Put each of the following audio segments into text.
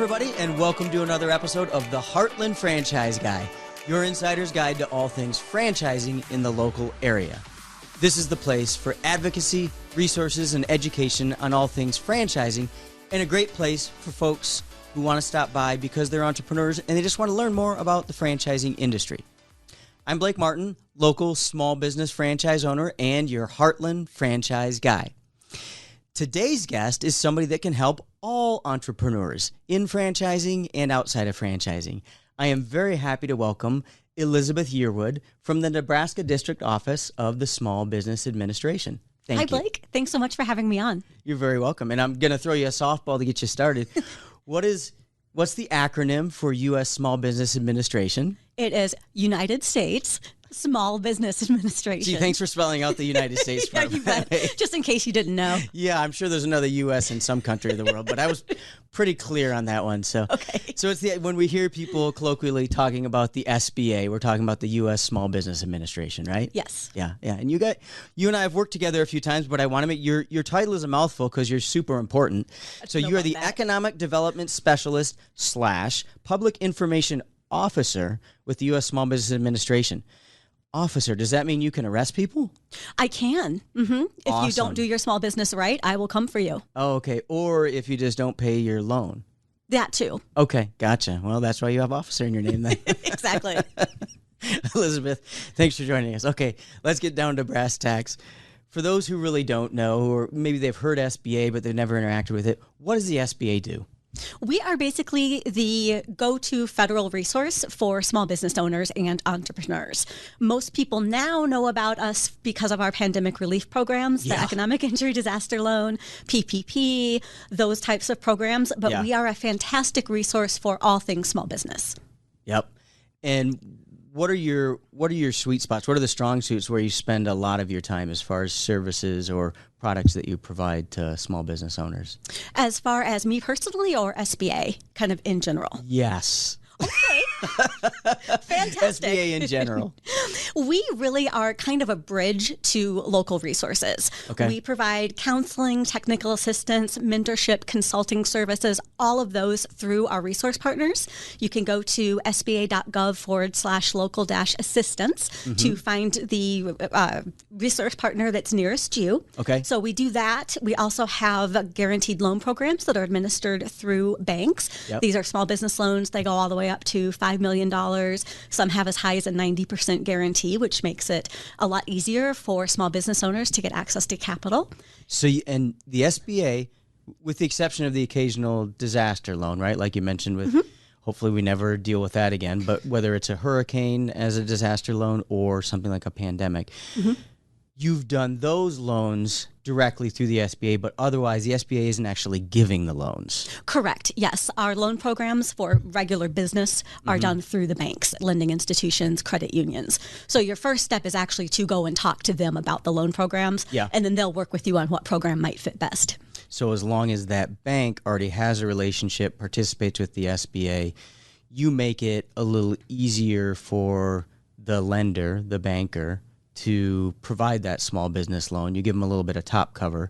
everybody, and welcome to another episode of the Heartland Franchise Guy, your insider's guide to all things franchising in the local area. This is the place for advocacy, resources, and education on all things franchising, and a great place for folks who want to stop by because they're entrepreneurs and they just want to learn more about the franchising industry. I'm Blake Martin, local small business franchise owner and your Heartland Franchise Guy. Today's guest is somebody that can help all entrepreneurs in franchising and outside of franchising. I am very happy to welcome Elizabeth Yearwood from the Nebraska District Office of the Small Business Administration. Thank you. Hi, Blake. Thanks so much for having me on. You're very welcome. And I'm going to throw you a softball to get you started. What's the acronym for U.S. Small Business Administration? It is United States Small Business Administration. Gee, thanks for spelling out the United States part. Yeah, you bet. Just in case you didn't know. Yeah, I'm sure there's another U.S. in some country of the world, but I was pretty clear on that one. So, okay. So it's when we hear people colloquially talking about the SBA, we're talking about the U.S. Small Business Administration, right? Yes. Yeah. And you and I have worked together a few times, but I want to make your title is a mouthful because you're super important. So you are the Economic Development Specialist / Public Information Officer with the U.S. Small Business Administration. Officer, does that mean you can arrest people? I can. Mm-hmm. If Awesome. you don't do your small business right, I will come for you. Oh, okay. Or if you just don't pay your loan. That too. Okay, gotcha. Well, that's why you have officer in your name then. Exactly. Elizabeth, thanks for joining us. Okay, let's get down to brass tacks. For those who really don't know, or maybe they've heard SBA, but they've never interacted with it, what does the SBA do? We are basically the go-to federal resource for small business owners and entrepreneurs. Most people now know about us because of our pandemic relief programs, the Economic Injury Disaster Loan, PPP, those types of programs. But we are a fantastic resource for all things small business. Yep. And what are your sweet spots? What are the strong suits where you spend a lot of your time as far as services or products that you provide to small business owners? As far as me personally or SBA, kind of in general? Yes. Okay. Fantastic. SBA in general. We really are kind of a bridge to local resources. Okay. We provide counseling, technical assistance, mentorship, consulting services, all of those through our resource partners. You can go to sba.gov/local-assistance to find the resource partner that's nearest you. Okay. So we do that. We also have guaranteed loan programs that are administered through banks. Yep. These are small business loans. They go all the way up to $5 million. Some have as high as a 90% guarantee, which makes it a lot easier for small business owners to get access to capital. So, and the SBA, with the exception of the occasional disaster loan, right? Like you mentioned with, hopefully we never deal with that again, but whether it's a hurricane as a disaster loan or something like a pandemic, you've done those loans directly through the SBA, but otherwise the SBA isn't actually giving the loans. Correct. Yes. Our loan programs for regular business are done through the banks, lending institutions, credit unions. So your first step is actually to go and talk to them about the loan programs, and then they'll work with you on what program might fit best. So as long as that bank already has a relationship, participates with the SBA, you make it a little easier for the lender, the banker, to provide that small business loan. You give them a little bit of top cover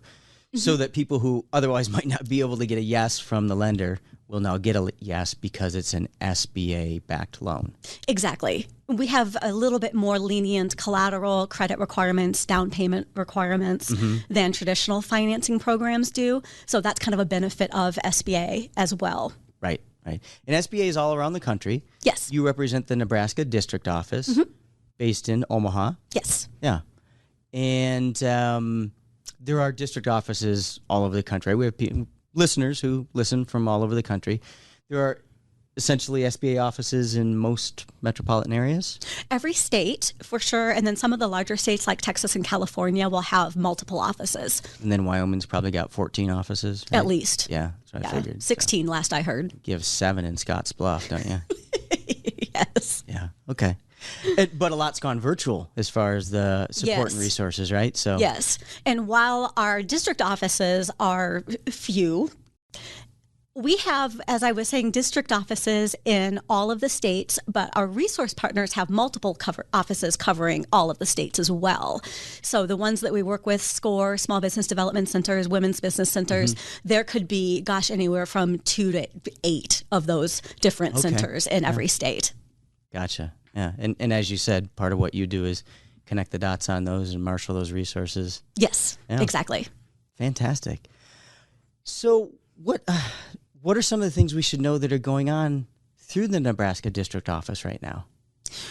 so that people who otherwise might not be able to get a yes from the lender will now get a yes because it's an SBA-backed loan. Exactly. We have a little bit more lenient collateral, credit requirements, down payment requirements than traditional financing programs do. So that's kind of a benefit of SBA as well. Right. And SBA is all around the country. Yes. You represent the Nebraska District Office. Based in Omaha. Yes. Yeah. And there are district offices all over the country. We have listeners who listen from all over the country. There are essentially SBA offices in most metropolitan areas? Every state, for sure. And then some of the larger states like Texas and California will have multiple offices. And then Wyoming's probably got 14 offices, right? At least. Yeah, that's what I figured. 16 last I heard. You have 7 in Scotts Bluff, don't you? Yes. Yeah, okay. But a lot's gone virtual as far as the support and resources, right? So yes. And while our district offices are few, We have, as I was saying, district offices in all of the states, but our resource partners have multiple offices covering all of the states as well. So the ones that we work with, SCORE, Small Business Development Centers, Women's Business Centers, there could be, anywhere from 2 to 8 of those different centers in every state. Gotcha. Yeah. And as you said, part of what you do is connect the dots on those and marshal those resources. Yes, exactly. Fantastic. So what are some of the things we should know that are going on through the Nebraska District Office right now?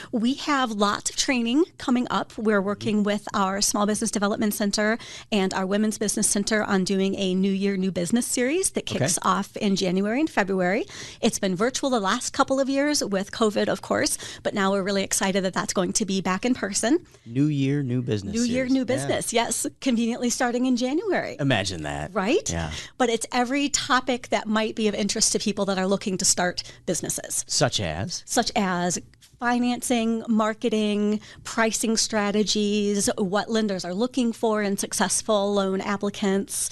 We have lots of training coming up. We're working with our Small Business Development Center and our Women's Business Center on doing a New Year, New Business series that kicks off in January and February. It's been virtual the last couple of years with COVID, of course, but now we're really excited that that's going to be back in person. New Year, New Business New Year, New Business, yes. Conveniently starting in January. Imagine that. Right? Yeah. But it's every topic that might be of interest to people that are looking to start businesses. Such as financing, marketing, pricing strategies, what lenders are looking for in successful loan applicants,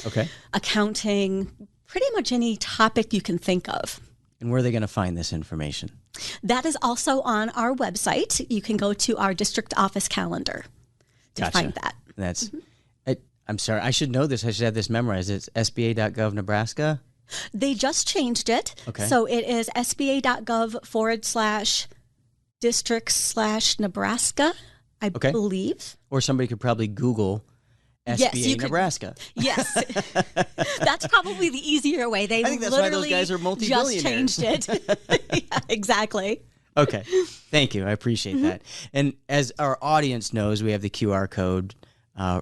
accounting, pretty much any topic you can think of. And where are they going to find this information? That is also on our website. You can go to our district office calendar to find that. That's. I'm sorry, I should know this. I should have this memorized. It's SBA.gov Nebraska. They just changed it. So it is SBA.gov/districts/Nebraska, I believe. Or somebody could probably Google SBA Nebraska. Yes. That's probably the easier way. I think that's why those guys are multi-billionaires. Just changed it. Yeah, exactly. Okay. Thank you. I appreciate that. And as our audience knows, we have the QR code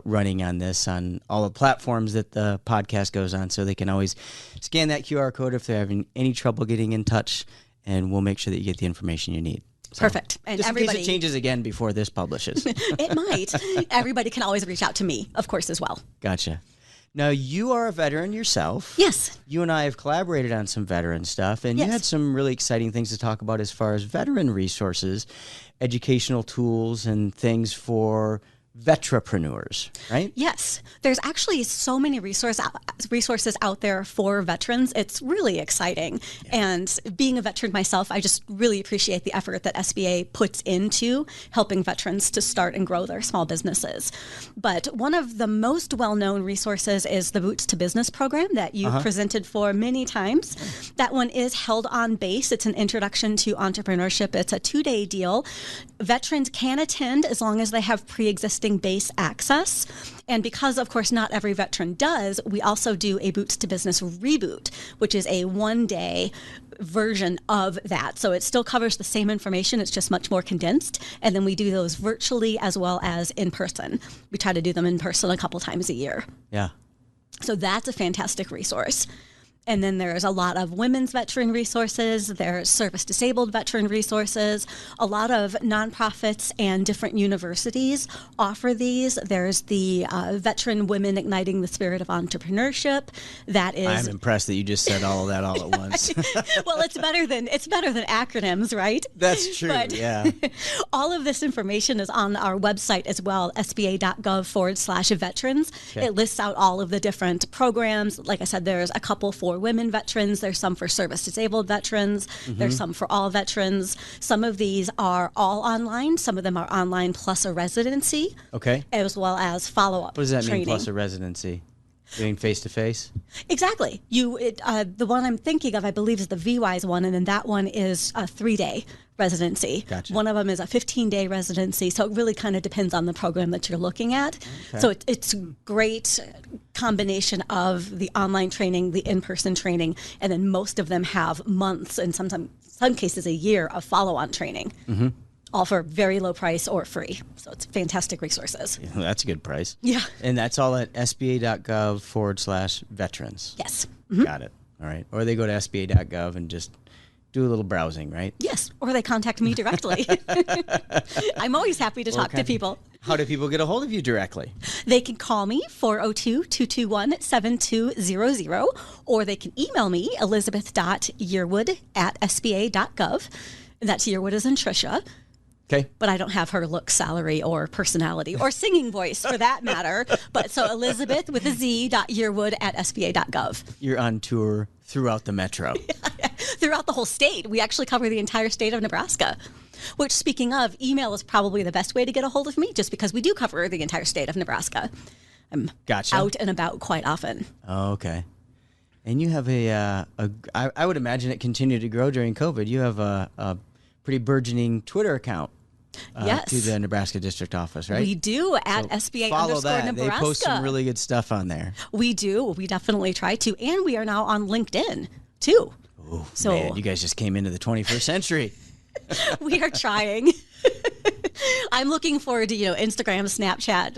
running on this on all the platforms that the podcast goes on, so they can always scan that QR code if they're having any trouble getting in touch, and we'll make sure that you get the information you need. So, perfect. And just in case it changes again before this publishes. It might. Everybody can always reach out to me, of course, as well. Gotcha. Now, you are a veteran yourself. Yes. You and I have collaborated on some veteran stuff, and you had some really exciting things to talk about as far as veteran resources, educational tools, and things for vetrapreneurs, right? Yes. There's actually so many resources out there for veterans. It's really exciting. And being a veteran myself, I just really appreciate the effort that SBA puts into helping veterans to start and grow their small businesses. But one of the most well-known resources is the Boots to Business program that you presented for many times. That one is held on base. It's an introduction to entrepreneurship. It's a 2-day deal. Veterans can attend as long as they have pre-existing base access. And because, of course, not every veteran does, we also do a Boots to Business reboot, which is a 1-day version of that. So it still covers the same information. It's just much more condensed. And then we do those virtually as well as in person. We try to do them in person a couple times a year. Yeah. So that's a fantastic resource. And then there's a lot of women's veteran resources. There's service-disabled veteran resources. A lot of nonprofits and different universities offer these. There's the Veteran Women Igniting the Spirit of Entrepreneurship. That is. I'm impressed that you just said all of that all at once. Well, it's better than acronyms, right? That's true. But yeah. All of this information is on our website as well, sba.gov/veterans. Okay. It lists out all of the different programs. Like I said, there's a couple for women veterans. There's some for service-disabled veterans. There's some for all veterans. Some of these are all online. Some of them are online plus a residency. Okay. As well as follow-up What does that training. mean, plus a residency? Doing face-to-face? Exactly. The one I'm thinking of, I believe, is the VWise one, and then that one is a 3-day residency. Gotcha. One of them is a 15-day residency, so it really kind of depends on the program that you're looking at. Okay. So it's a great combination of the online training, the in-person training, and then most of them have months and some cases a year of follow-on training. All for very low price or free. So it's fantastic resources. Yeah, that's a good price. Yeah. And that's all at sba.gov/veterans. Yes. Got it. All right. Or they go to sba.gov and just do a little browsing, right? Yes. Or they contact me directly. I'm always happy to talk to people. How do people get a hold of you directly? They can call me, 402-221-7200, or they can email me, elizabeth.yearwood@sba.gov. That's Yearwood as in Tricia. Okay. But I don't have her look, salary, or personality, or singing voice for that matter. But so Elizabeth with a Z .yearwood@sba.gov. You're on tour throughout the metro. Throughout the whole state. We actually cover the entire state of Nebraska. Which, speaking of, email is probably the best way to get a hold of me, just because we do cover the entire state of Nebraska. I'm out and about quite often. Oh, okay. And you have I would imagine it continued to grow during COVID. You have a pretty burgeoning Twitter account. Yes. To the Nebraska district office, right? We do at SBA follow _ that. Nebraska. They post some really good stuff on there. We do. We definitely try to. And we are now on LinkedIn, too. Oh, so, man, you guys just came into the 21st century. We are trying. I'm looking forward to, Instagram, Snapchat,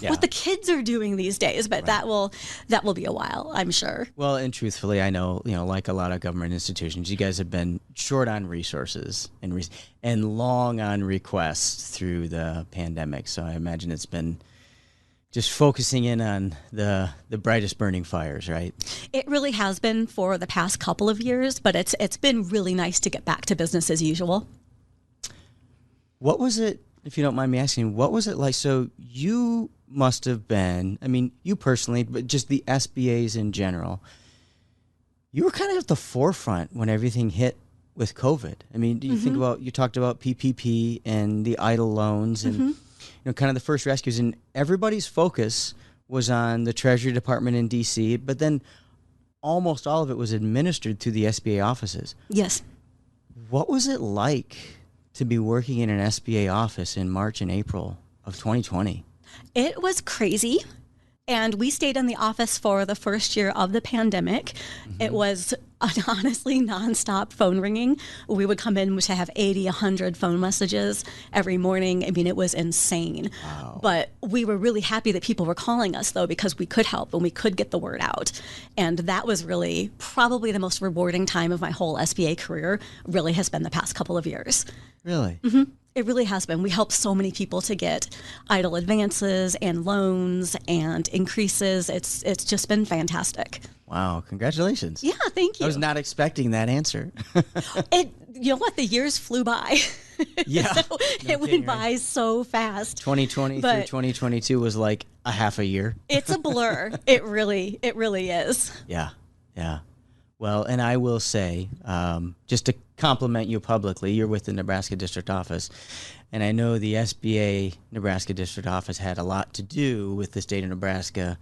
what the kids are doing these days, but that will be a while, I'm sure. Well, and truthfully, I know, like a lot of government institutions, you guys have been short on resources and long on requests through the pandemic. So I imagine it's been just focusing in on the brightest burning fires, right? It really has been for the past couple of years, but it's been really nice to get back to business as usual. What was it, if you don't mind me asking, what was it like? So you must have been, you personally, but just the SBAs in general, you were kind of at the forefront when everything hit with COVID. Do you think about, you talked about PPP and the EIDL loans and kind of the first rescues, and everybody's focus was on the Treasury Department in D.C., but then almost all of it was administered through the SBA offices. Yes. What was it like to be working in an SBA office in March and April of 2020? It was crazy. And we stayed in the office for the first year of the pandemic. It was honestly nonstop phone ringing. We would come in to have 80, 100 phone messages every morning. It was insane. Wow. But we were really happy that people were calling us, though, because we could help and we could get the word out. And that was really probably the most rewarding time of my whole SBA career, really has been the past couple of years. Really? Mm-hmm. It really has been. We helped so many people to get EIDL advances and loans and increases. It's just been fantastic. Wow. Congratulations. Yeah, thank you. I was not expecting that answer. You know what? The years flew by. Yeah. So it went by so fast. 2020 through 2022 was like a half a year. It's a blur. It really is. Yeah. Yeah. Well, and I will say, just to compliment you publicly, you're with the Nebraska District Office, and I know the SBA Nebraska District Office had a lot to do with the state of Nebraska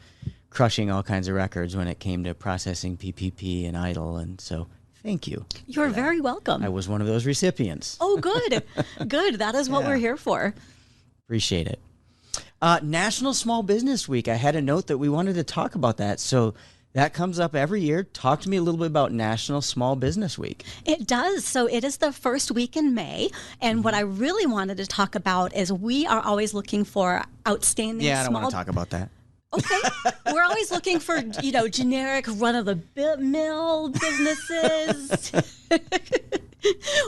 crushing all kinds of records when it came to processing PPP and EIDL, and so thank you. You're very welcome. I was one of those recipients. Oh, good. Good. That is what we're here for. Appreciate it. National Small Business Week. I had a note that we wanted to talk about that, so that comes up every year. Talk to me a little bit about National Small Business Week. It does. So it is the first week in May. And what I really wanted to talk about is we are always looking for outstanding I don't want to talk about that. Okay. We're always looking for, generic run-of-the-mill businesses.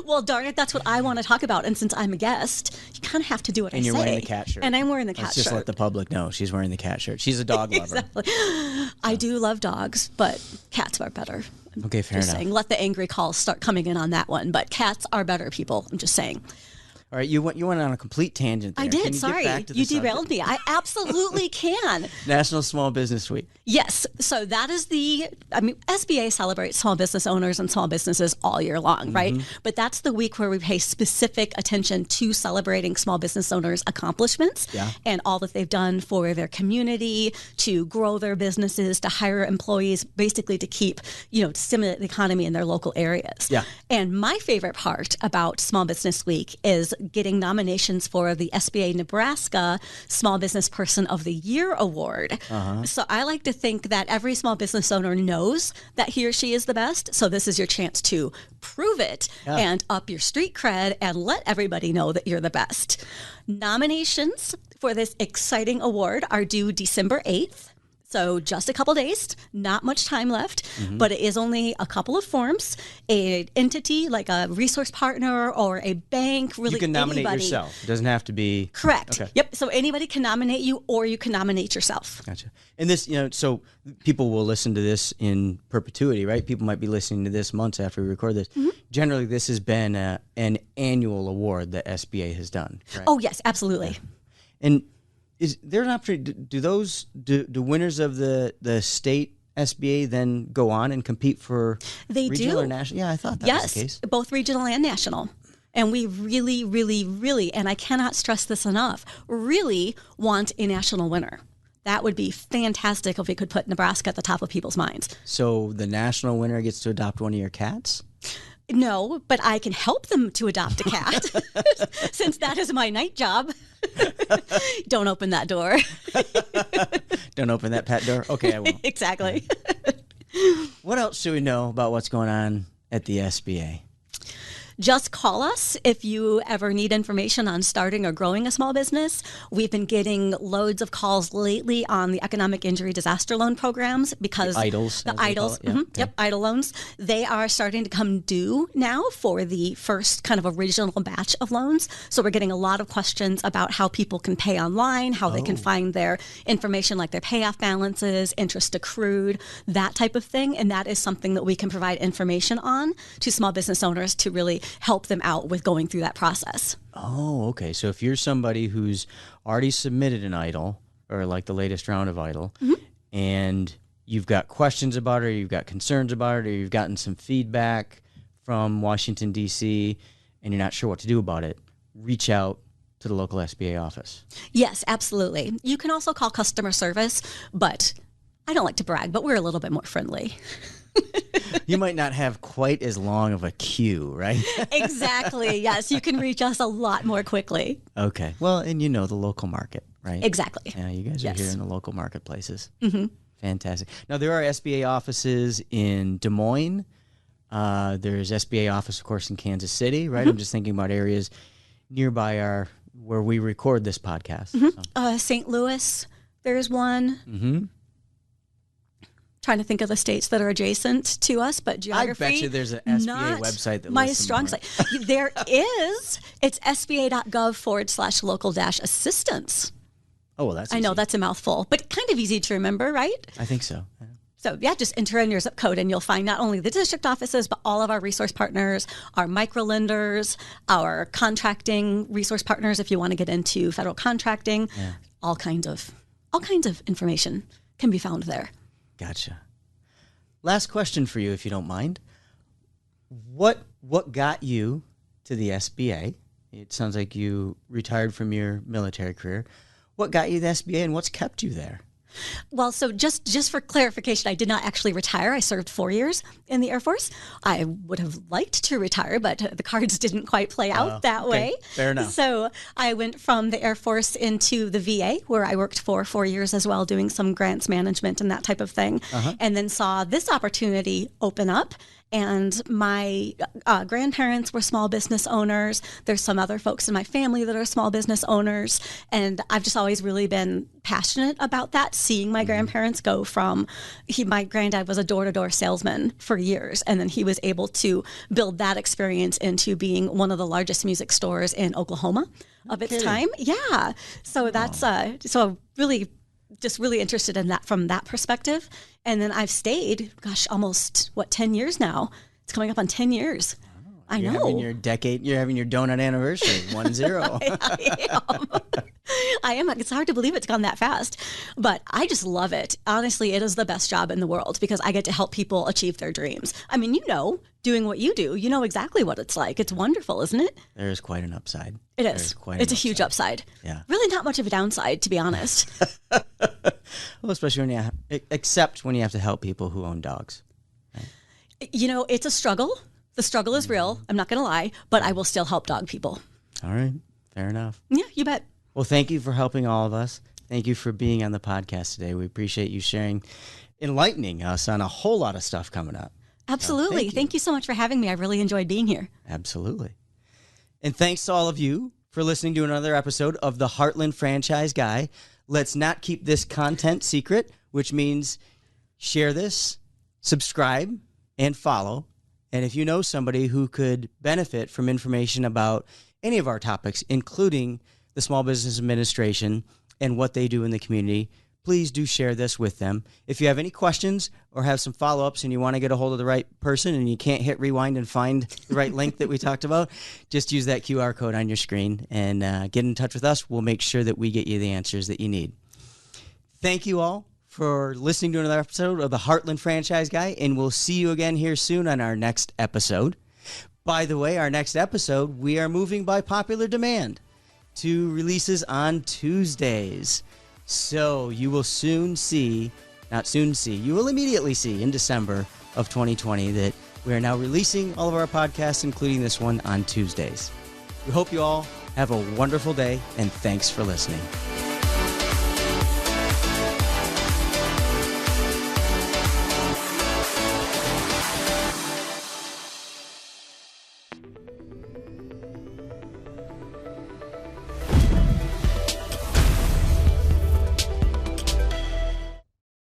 Well, darn it, that's what I want to talk about. And since I'm a guest, you kind of have to do what I say. And you're wearing the cat shirt. And I'm wearing the cat shirt. Let's just let the public know she's wearing the cat shirt. She's a dog lover. Exactly. I do love dogs, but cats are better. Okay, fair enough. Saying, let the angry calls start coming in on that one. But cats are better people. I'm just saying. All right, you went on a complete tangent there. I did. Can you Sorry. Get back to the you derailed me. I absolutely can. National Small Business Week. Yes. So that is SBA celebrates small business owners and small businesses all year long, right? But that's the week where we pay specific attention to celebrating small business owners' accomplishments and all that they've done for their community, to grow their businesses, to hire employees, basically to keep, to stimulate the economy in their local areas. Yeah. And my favorite part about Small Business Week is getting nominations for the SBA Nebraska Small Business Person of the Year Award. So I like to think that every small business owner knows that he or she is the best. So this is your chance to prove it and up your street cred and let everybody know that you're the best. Nominations for this exciting award are due December 8th. So just a couple days, not much time left, but it is only a couple of forms. An entity like a resource partner or a bank, really You can nominate anybody. yourself. It doesn't have to be... Correct. Okay. Yep. So anybody can nominate you or you can nominate yourself. Gotcha. And this, so people will listen to this in perpetuity, right? People might be listening to this months after we record this. Generally, this has been an annual award that SBA has done, right? Oh, yes, absolutely. And is there an opportunity? Do winners of the state SBA then go on and compete for regional or national? Yeah, I thought that was the case. Yes, both regional and national. And we really, really, really, and I cannot stress this enough, really want a national winner. That would be fantastic if we could put Nebraska at the top of people's minds. So the national winner gets to adopt one of your cats? No, but I can help them to adopt a cat since that is my night job. Don't open that door. Don't open that pet door? Okay, I won't. Exactly. What else should we know about what's going on at the SBA? Just call us if you ever need information on starting or growing a small business. We've been getting loads of calls lately on the economic injury disaster loan programs because the EIDLs. Yeah. Yep, EIDL loans. They are starting to come due now for the first kind of original batch of loans. So we're getting a lot of questions about how people can pay online, how they can find their information like their payoff balances, interest accrued, that type of thing. And that is something that we can provide information on to small business owners to really help them out with going through that process. Oh, okay. So if you're somebody who's already submitted an EIDL or like the latest round of EIDL and you've got questions about it or you've got concerns about it or you've gotten some feedback from Washington, D.C. and you're not sure what to do about it, reach out to the local SBA office. Yes, absolutely. You can also call customer service, but I don't like to brag, but we're a little bit more friendly. You might not have quite as long of a queue, right? Exactly. Yes, you can reach us a lot more quickly. Okay. Well, and you know the local market, right? Exactly. Yeah, you guys are here in the local marketplaces. Fantastic. Now, there are SBA offices in Des Moines. There's SBA office, of course, in Kansas City, right? I'm just thinking about areas nearby where we record this podcast. So. St. Louis, there's one. Trying to think of the states that are adjacent to us, but geography. I bet you there's an SBA website that my lists strong site. There is. It's sba.gov/local-assistance. Oh, well, that's easy. I know that's a mouthful, but kind of easy to remember, right? I think so. Yeah. So yeah, just enter in your zip code and you'll find not only the district offices, but all of our resource partners, our micro lenders, our contracting resource partners. If you want to get into federal contracting, all kinds of information can be found there. Gotcha. Last question for you, if you don't mind. What got you to the SBA? It sounds like you retired from your military career. What got you to the SBA and what's kept you there? Well, so just for clarification, I did not actually retire. I served 4 years in the Air Force. I would have liked to retire, but the cards didn't quite play out that way. Fair enough. So I went from the Air Force into the VA, where I worked for 4 years as well, doing some grants management and that type of thing, and then saw this opportunity open up. And my grandparents were small business owners. There's some other folks in my family that are small business owners. And I've just always really been passionate about that, seeing my grandparents go from, my granddad was a door-to-door salesman for years. And then he was able to build that experience into being one of the largest music stores in Oklahoma of its time. Yeah. So that's, so really just really interested in that from that perspective. And then I've stayed, almost 10 years now. It's coming up on 10 years. I know. You're having your decade, you're having your donut anniversary, 1-0. I am. It's hard to believe it's gone that fast, but I just love it. Honestly, it is the best job in the world because I get to help people achieve their dreams. I mean, doing what you do, you know exactly what it's like. It's wonderful, isn't it? There is quite an upside. It is. It's a huge upside. Yeah. Really not much of a downside, to be honest. Well, especially except when you have to help people who own dogs. Right? It's a struggle. The struggle is real. I'm not going to lie, but I will still help dog people. All right. Fair enough. Yeah, you bet. Well, thank you for helping all of us. Thank you for being on the podcast today. We appreciate you enlightening us on a whole lot of stuff coming up. Absolutely. Thank you so much for having me. I really enjoyed being here. Absolutely. And thanks to all of you for listening to another episode of the Heartland Franchise Guy. Let's not keep this content secret. which means share this, subscribe, and follow. And if you know somebody who could benefit from information about any of our topics, including the Small Business Administration and what they do in the community, please do share this with them. If you have any questions or have some follow-ups and you want to get a hold of the right person and you can't hit rewind and find the right link that we talked about, just use that QR code on your screen and get in touch with us. We'll make sure that we get you the answers that you need. Thank you all for listening to another episode of the Heartland Franchise Guy, and we'll see you again here soon on our next episode. By the way, our next episode, we are moving by popular demand to releases on Tuesdays. So you will you will immediately see in December of 2020 that we are now releasing all of our podcasts, including this one, on Tuesdays. We hope you all have a wonderful day, and thanks for listening.